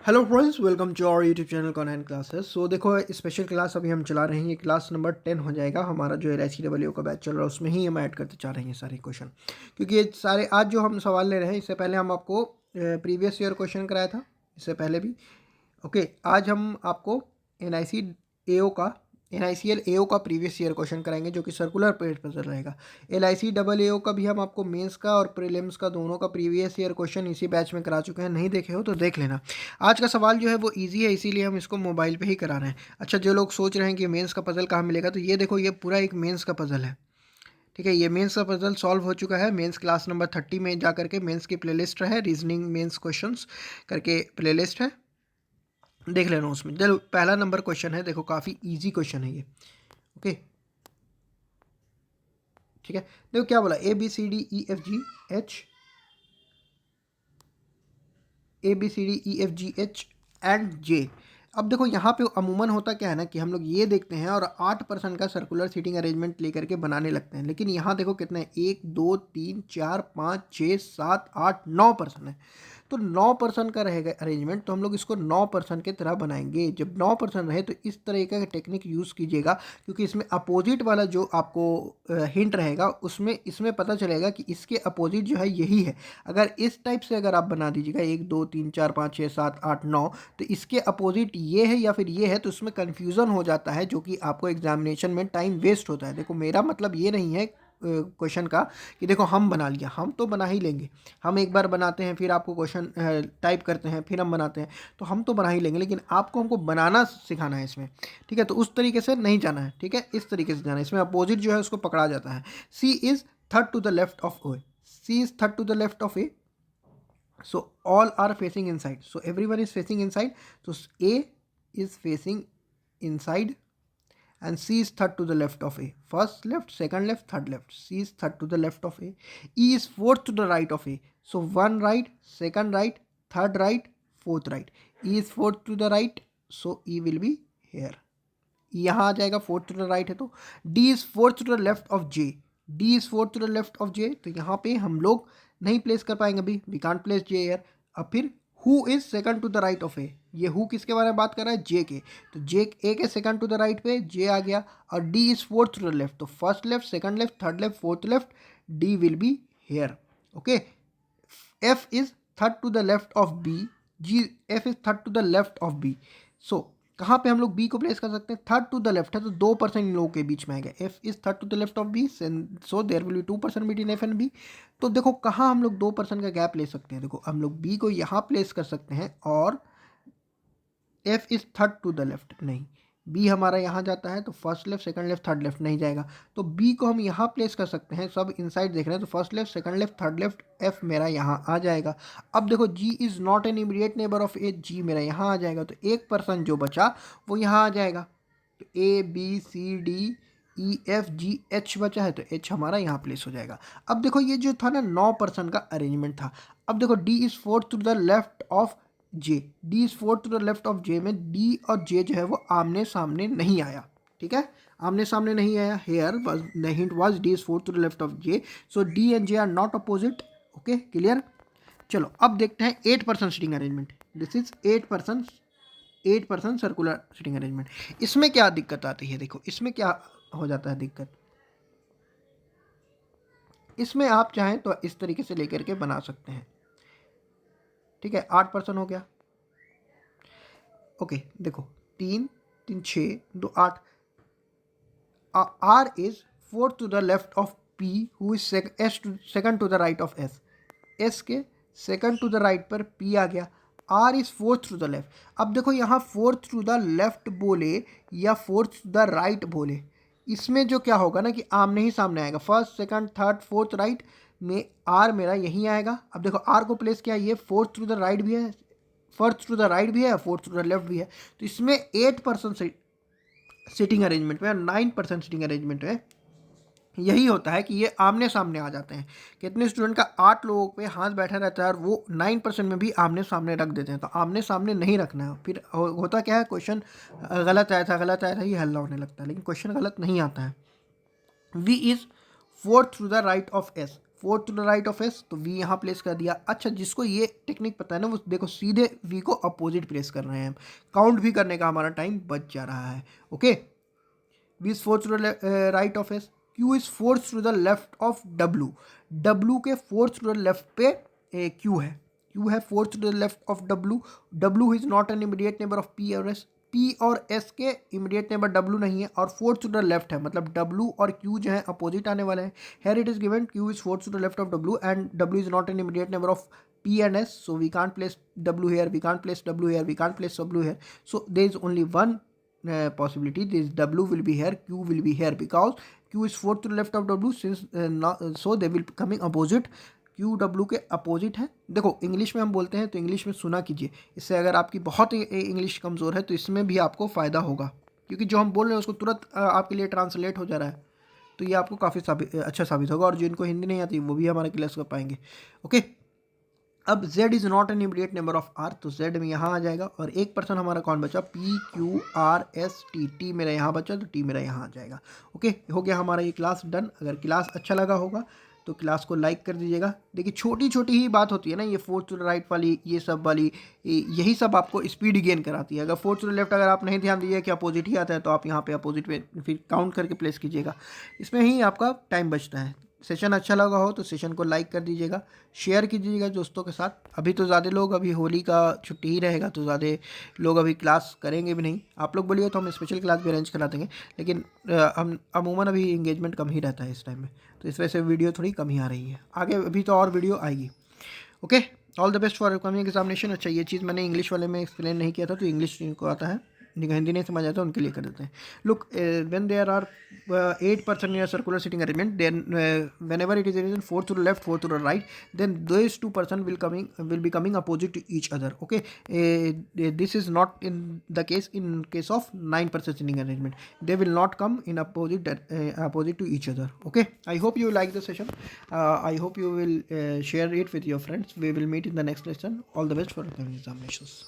Hello friends, welcome to our YouTube channel content classes. So देखो, special class अभी हम चला रहे हैं। ये क्लास नंबर 10 हो जाएगा हमारा। जो LICWO का बैच चल रहा है उसमें ही हम ऐड करते जा रहे हैं सारे क्वेश्चन, क्योंकि ये सारे आज जो हम सवाल ले रहे हैं, इससे पहले हम आपको प्रीवियस ईयर क्वेश्चन कराया था, इससे पहले भी। ओके, आज हम आपको NICL AO का प्रीवियस ईयर क्वेश्चन कराएंगे, जो कि सर्कुलर पेज पर रहेगा। LICAAO का भी हम आपको मेंस का और प्रीलिम्स का दोनों का प्रीवियस ईयर क्वेश्चन इसी बैच में करा चुके हैं। नहीं देखे हो तो देख लेना। आज का सवाल जो है वो इजी है, इसीलिए हम इसको मोबाइल पे ही करा रहे हैं। अच्छा, जो लोग सोच रहे हैं कि मेंस का पजल कहाँ मिलेगा, तो ये देखो, ये पूरा एक मेंस का पजल है। ठीक है, ये मेंस का पजल सॉल्व हो चुका है। मेंस क्लास नंबर 30 में जा करके मेंस की प्लेलिस्ट है, रीजनिंग मेंस क्वेश्चंस करके प्लेलिस्ट है, देख लेना उसमें। चलो, पहला नंबर क्वेश्चन है, देखो काफ़ी इजी क्वेश्चन है ये। ओके, ठीक है। देखो क्या बोला, ABCDEFGH एंड J। अब देखो यहाँ पे अमूमन होता क्या है ना, कि हम लोग ये देखते हैं और 8% का सर्कुलर सीटिंग अरेंजमेंट लेकर के बनाने लगते हैं। लेकिन यहाँ देखो कितने, 1 2 3 4 5 6 7 8 9% है। तो 9% का रहेगा अरेंजमेंट, तो हम लोग इसको 9% के तरह बनाएंगे। जब 9% रहे तो इस तरह का टेक्निक यूज़ कीजिएगा, क्योंकि इसमें अपोजिट वाला जो आपको हिंट रहेगा, उसमें इसमें पता चलेगा कि इसके अपोजिट जो है यही है। अगर इस टाइप से अगर आप बना दीजिएगा 1 2 3 4 5 6 7 8 9, तो इसके अपोजिट ये है या फिर ये है, तो उसमें कन्फ्यूज़न हो जाता है, जो कि आपको एग्जामिनेशन में टाइम वेस्ट होता है। देखो, मेरा मतलब ये नहीं है क्वेश्चन का कि देखो हम बना लिया, हम तो बना ही लेंगे। हम एक बार बनाते हैं, फिर आपको क्वेश्चन टाइप करते हैं, फिर हम बनाते हैं, तो हम तो बना ही लेंगे। लेकिन आपको हमको बनाना सिखाना है इसमें। ठीक है, तो उस तरीके से नहीं जाना है। ठीक है, इस तरीके से जाना है। इसमें अपोजिट जो है उसको पकड़ा जाता है। C is third to the left of A. C is third to the left of A, so all are facing inside, so everyone is facing inside. So A is facing inside and C is third to the left of A. First left, second left, third left. C is third to the left of A. E is fourth to the right of A. So one right, second right, third right, fourth right. E is fourth to the right, so E will be here. यहाँ आ जाएगा, fourth to the right है तो। D is fourth to the left of J. D is fourth to the left of J, तो यहाँ पे हम लोग नहीं प्लेस कर पाएंगे अभी, we can't place J air. अब फिर who is second to the right of A, ये हु किसके बारे में बात कर रहा है, जे के। तो जे ए के सेकंड टू द राइट पे जे आ गया। और D is fourth to the left, तो first left, second left, third left, fourth left, D will be here. Okay, F is third to the left of B. जी, F is third to the left of B. So कहाँ पे हम लोग B को place कर सकते हैं, third to the left है, तो 2% इन लोगों के बीच में आएगा। F is third to the left of B, so there will be 2% between F and B. तो देखो कहाँ हम लोग 2% का गैप ले सकते हैं। देखो, हम लोग बी को यहाँ प्लेस कर सकते हैं, और F is third to the left नहीं, बी हमारा यहाँ जाता है, तो first left, second left, third left नहीं जाएगा। तो बी को हम यहाँ प्लेस कर सकते हैं, सब इनसाइड देख रहे हैं, तो first left, second left, third left, F मेरा यहाँ आ जाएगा। अब देखो, G is not an immediate neighbour of A, G मेरा यहाँ आ जाएगा, तो 1% जो बचा वो यहाँ आ जाएगा। तो A B C D E F G H बचा है, तो एच हमारा यहाँ प्लेस हो जाएगा। अब देखो, ये जो था ना 9% का अरेंजमेंट था। अब देखो, D is fourth to the left of J. D is fourth to the left of J में डी और जे जो है वो आमने सामने नहीं आया। ठीक है, आमने सामने नहीं आया। Here was the hint was D is fourth to the left of J, so D and J are not opposite. Okay, clear. चलो, अब देखते हैं 8% seating arrangement. This is 8% circular seating arrangement. इसमें क्या दिक्कत आती है, देखो इसमें क्या हो जाता है दिक्कत। इसमें आप चाहें तो इस तरीके से लेकर के बना सकते हैं। ठीक है, 8% हो गया। ओके, देखो, 3 3 6 2 8। R is fourth to the left of P, who is second to the right of S. S के second to the right पर P आ गया। R is fourth to the left। अब देखो, यहाँ fourth to the left बोले या fourth to the right बोले, इसमें जो क्या होगा ना, कि आमने ही सामने आएगा। First, second, third, fourth, right में R मेरा यहीं आएगा। अब देखो, R को प्लेस किया, ये फोर्थ टू द राइट भी है, फोर्थ टू द राइट भी है, फोर्थ टू द लेफ्ट भी है, तो इसमें 8% सीटिंग अरेंजमेंट में, 9% सीटिंग अरेंजमेंट में यही होता है कि ये आमने सामने आ जाते हैं। कितने स्टूडेंट का 8 लोगों पे हाथ बैठा रहता है और वो 9% में भी आमने सामने रख देते हैं। तो आमने सामने नहीं रखना है। फिर होता क्या है, क्वेश्चन गलत आया था, ये हल्ला होने लगता है, लेकिन क्वेश्चन गलत नहीं आता है। V is fourth to the right of S. Fourth to the right of S, तो वी यहाँ प्लेस कर दिया। अच्छा, जिसको ये टेक्निक पता है ना, वो देखो सीधे वी को अपोजिट प्लेस कर रहे हैं हम, काउंट भी करने का हमारा टाइम बच जा रहा है। Okay, V is fourth to the right of S, Q is fourth to the left of W, W के फोर्थ टू द लेफ्ट पे क्यू है, क्यू है fourth to the left of W, W is not an immediate neighbour of P और S, P और S के immediate neighbour W नहीं है, और फोर्थ टू द लेफ्ट है, मतलब डब्ल्यू और क्यू जो है अपोजिट आने वाले हैं। Here it is given Q is fourth to the left of W and W is not an immediate neighbour of P and S, so we can't place W here, we can't place W here, we can't place W here. So there is only one possibility. This W will be here, Q will be here, because Q is fourth to the left of W. Since so they will coming opposite. Q W के opposite है। देखो English में हम बोलते हैं तो English में सुना कीजिए, इससे अगर आपकी बहुत इंग्लिश कमज़ोर है तो इसमें भी आपको फ़ायदा होगा, क्योंकि जो हम बोल रहे हैं उसको तुरंत आपके लिए ट्रांसलेट हो जा रहा है, तो ये आपको काफ़ी अच्छा साबित होगा, और जिनको हिंदी नहीं आती वो भी हमारे क्लास कर पाएंगे। ओके, अब z is not an immediate number of r, तो z में यहाँ आ जाएगा, और एक पर्सन हमारा कौन बचा, p q r s t, t मेरा यहाँ बचा तो t मेरा यहाँ आ जाएगा। ओके, हो गया हमारा ये क्लास डन। अगर क्लास अच्छा लगा होगा तो क्लास को लाइक कर दीजिएगा। देखिए छोटी छोटी ही बात होती है ना, ये फोर्थ टू द राइट वाली, ये सब वाली, यही सब आपको स्पीड गेन कराती है। अगर फोर्थ टू द लेफ्ट अगर आप नहीं ध्यान दीजिए कि अपोजिट ही आता है, तो आप यहाँ पे अपोजिट पे फिर काउंट करके प्लेस कीजिएगा, इसमें ही आपका टाइम बचता है। सेशन अच्छा लगा हो तो सेशन को लाइक कर दीजिएगा, शेयर कीजिएगा दोस्तों के साथ। अभी तो ज़्यादा लोग, अभी होली का छुट्टी ही रहेगा तो ज़्यादा लोग अभी क्लास करेंगे भी नहीं। आप लोग बोलिए तो हम स्पेशल क्लास भी अरेंज करा देंगे, लेकिन हम अमूमन अभी इंगेजमेंट कम ही रहता है इस टाइम में, तो इस वजह से वीडियो थोड़ी कम ही आ रही है। आगे अभी तो और वीडियो आएगी। Okay, all the best for upcoming examination. अच्छा, ये चीज़ मैंने इंग्लिश वाले में एक्सप्लेन नहीं किया था, तो इंग्लिश को आता है, जिनको हिंदी नहीं समझ आता उनके लिए कर देते हैं। Look, when there are 8% in a circular sitting arrangement, then whenever it is arranged fourth to the left, fourth to the right, then those two person will be coming opposite to each other. Okay, this is not in the case of 9% sitting arrangement, they will not come in opposite to each other. Okay, I hope you like the session. I hope you will share it with your friends. We will meet in the next lesson. All the best for the examinations.